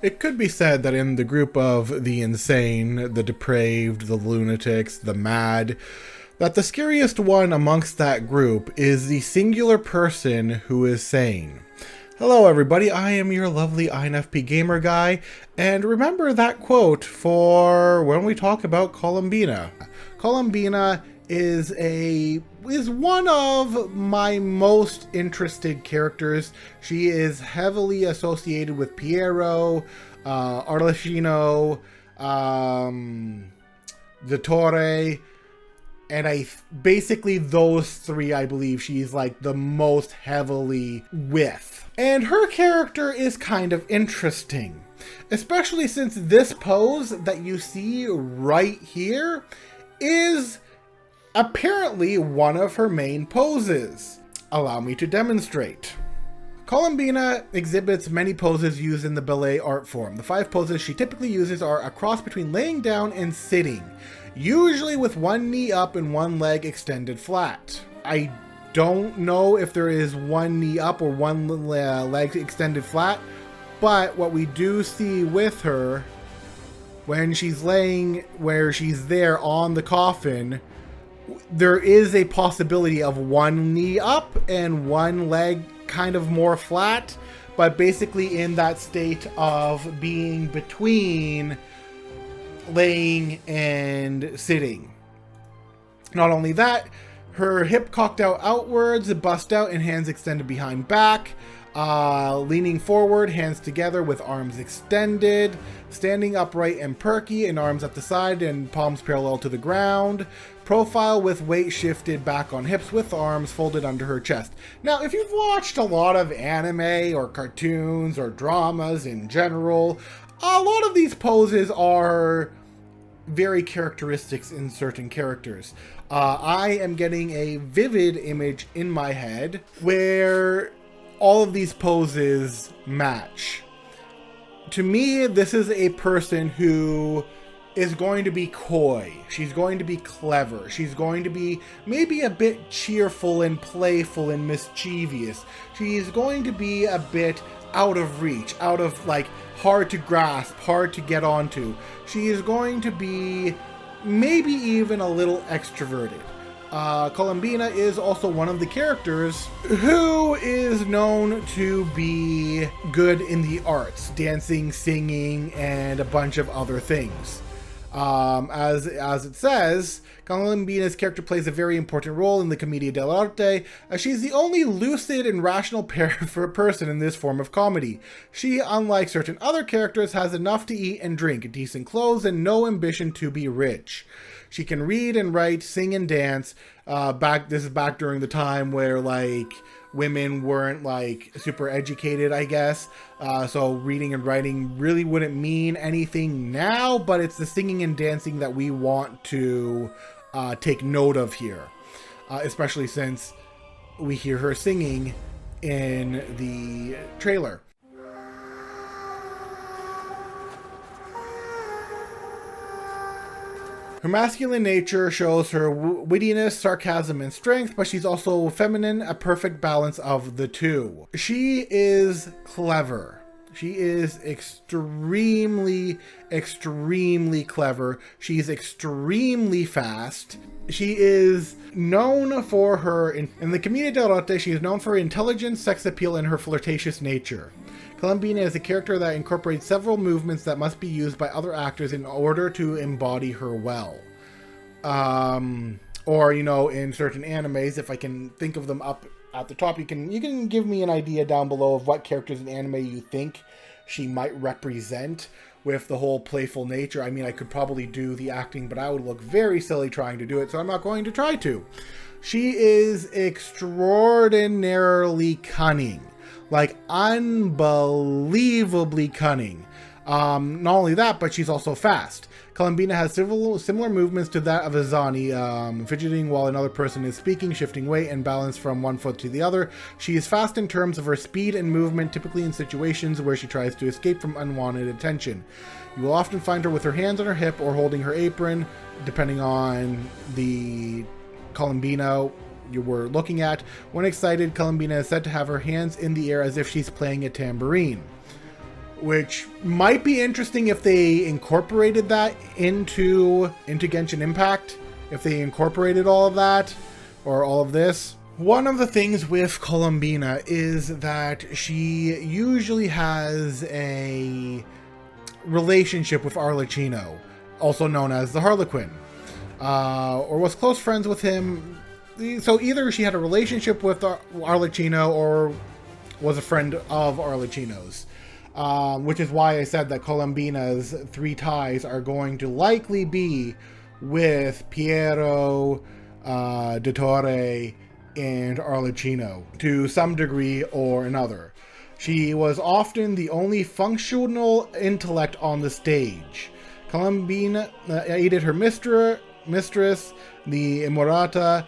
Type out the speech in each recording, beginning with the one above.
It could be said that in the group of the insane, the depraved, the lunatics, the mad, that the scariest one amongst that group is the singular person who is sane. Hello everybody, I am your lovely INFP gamer guy, and remember that quote for when we talk about Columbina. Columbina is one of my most interested characters. She is heavily associated with Piero, Arlecchino, Vittore, and basically those three I believe she's like the most heavily with. And her character is kind of interesting, especially since this pose that you see right here is apparently one of her main poses. Allow me to demonstrate. Columbina exhibits many poses used in the ballet art form. The 5 poses she typically uses are a cross between laying down and sitting, usually with one knee up and one leg extended flat. I don't know if there is one knee up or one leg extended flat, but what we do see with her when she's laying where she's there on the coffin, there is a possibility of one knee up and one leg kind of more flat, but basically in that state of being between laying and sitting. Not only that, her hip cocked out outwards, bust out and hands extended behind back, leaning forward, hands together with arms extended, standing upright and perky and arms at the side and palms parallel to the ground, profile with weight shifted back on hips with arms folded under her chest. Now, if you've watched a lot of anime or cartoons or dramas in general, a lot of these poses are very characteristics in certain characters. I am getting a vivid image in my head where all of these poses match. To me, this is a person who is going to be coy. She's going to be clever. She's going to be maybe a bit cheerful and playful and mischievous. She's going to be a bit out of reach, out of like hard to grasp, hard to get onto. She is going to be maybe even a little extroverted. Columbina is also one of the characters who is known to be good in the arts, dancing, singing, and a bunch of other things. As it says, Columbina's character plays a very important role in the Commedia dell'arte, as she's the only lucid and rational person in this form of comedy. She, unlike certain other characters, has enough to eat and drink, decent clothes, and no ambition to be rich. She can read and write, sing and dance. This is back during the time where like women weren't like super educated, I guess. So reading and writing really wouldn't mean anything now, but it's the singing and dancing that we want to take note of here. Especially since we hear her singing in the trailer. Her masculine nature shows her wittiness, sarcasm, and strength, but she's also feminine, a perfect balance of the two. She is clever. She is extremely, extremely clever. She's extremely fast. She is known for her, in the Commedia dell'arte, she is known for her intelligence, sex appeal, and her flirtatious nature. Columbina is a character that incorporates several movements that must be used by other actors in order to embody her well. Or, you know, in certain animes, if I can think of them up at the top, you can give me an idea down below of what characters in anime you think she might represent with the whole playful nature. I mean, I could probably do the acting, but I would look very silly trying to do it, so I'm not going to try to. She is extraordinarily cunning. Like, unbelievably cunning. Not only that, but she's also fast. Columbina has several similar movements to that of Azani, fidgeting while another person is speaking, shifting weight and balance from one foot to the other. She is fast in terms of her speed and movement, typically in situations where she tries to escape from unwanted attention. You will often find her with her hands on her hip or holding her apron, depending on the Columbina you were looking at. When excited, Columbina is said to have her hands in the air as if she's playing a tambourine. which might be interesting if they incorporated that into Genshin Impact, if they incorporated all of that, or all of this. One of the things with Columbina is that she usually has a relationship with Arlecchino, also known as the Harlequin, or was close friends with him. So either she had a relationship with Arlecchino or was a friend of Arlecchino's, which is why I said that Columbina's 3 ties are going to likely be with Piero, Dottore, and Arlecchino to some degree or another. She was often the only functional intellect on the stage. Columbina aided her mistress, the Imorata,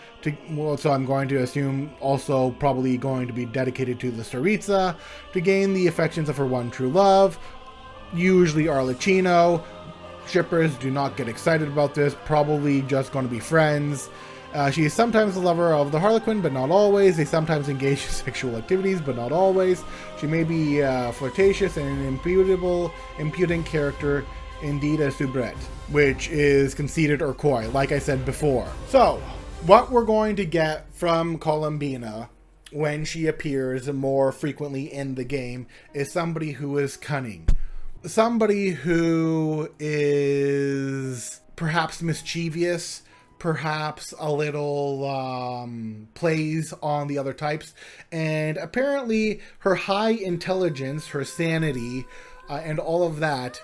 so I'm going to assume also probably going to be dedicated to the Tsaritsa, to gain the affections of her one true love, usually Arlecchino. Shippers do not get excited about this, probably just going to be friends. She is sometimes the lover of the Harlequin, but not always. They sometimes engage in sexual activities, but not always. She may be flirtatious and an impudent character, indeed a soubrette, which is conceited or coy, like I said before. So, what we're going to get from Columbina when she appears more frequently in the game is somebody who is cunning. Somebody who is perhaps mischievous, perhaps a little plays on the other types, and apparently her high intelligence, her sanity, and all of that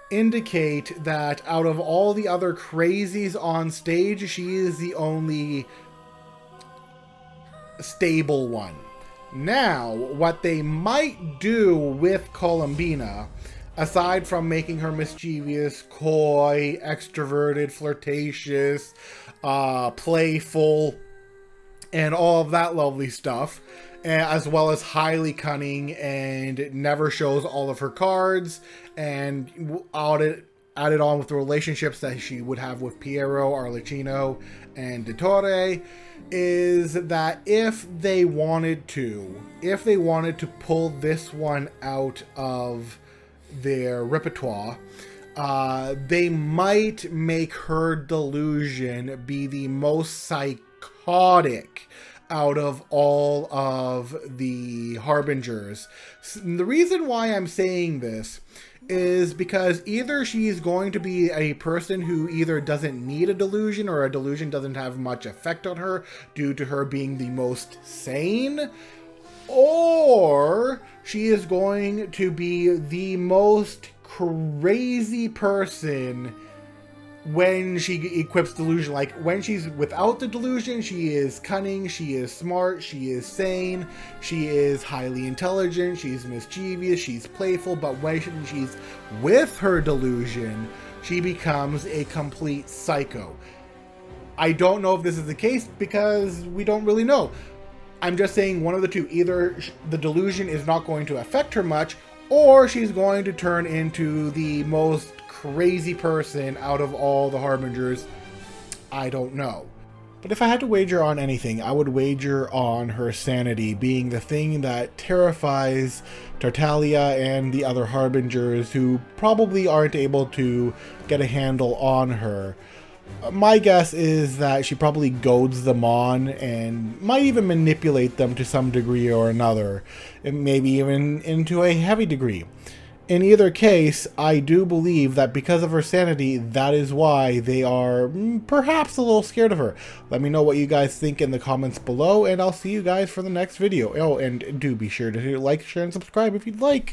indicate that out of all the other crazies on stage, she is the only stable one. Now, what they might do with Columbina, aside from making her mischievous, coy, extroverted, flirtatious, playful, and all of that lovely stuff, as well as highly cunning and never shows all of her cards, and added on with the relationships that she would have with Piero, Arlecchino, and Dottore, is that if they wanted to pull this one out of their repertoire, they might make her delusion be the most psychotic out of all of the Harbingers. The reason why I'm saying this is because either she's going to be a person who either doesn't need a delusion, or a delusion doesn't have much effect on her due to her being the most sane, or she is going to be the most crazy person when she equips delusion. Like, when she's without the delusion, she is cunning, she is smart, she is sane, she is highly intelligent, she's mischievous, she's playful, but when she's with her delusion, she becomes a complete psycho. I don't know if this is the case because we don't really know. I'm just saying one of the two. Either the delusion is not going to affect her much, or she's going to turn into the most crazy person out of all the Harbingers. I don't know. But if I had to wager on anything, I would wager on her sanity being the thing that terrifies Tartaglia and the other Harbingers who probably aren't able to get a handle on her. My guess is that she probably goads them on and might even manipulate them to some degree or another, and maybe even into a heavy degree. In either case, I do believe that because of her sanity, that is why they are perhaps a little scared of her. Let me know what you guys think in the comments below, and I'll see you guys for the next video. Oh, and do be sure to like, share, and subscribe if you'd like.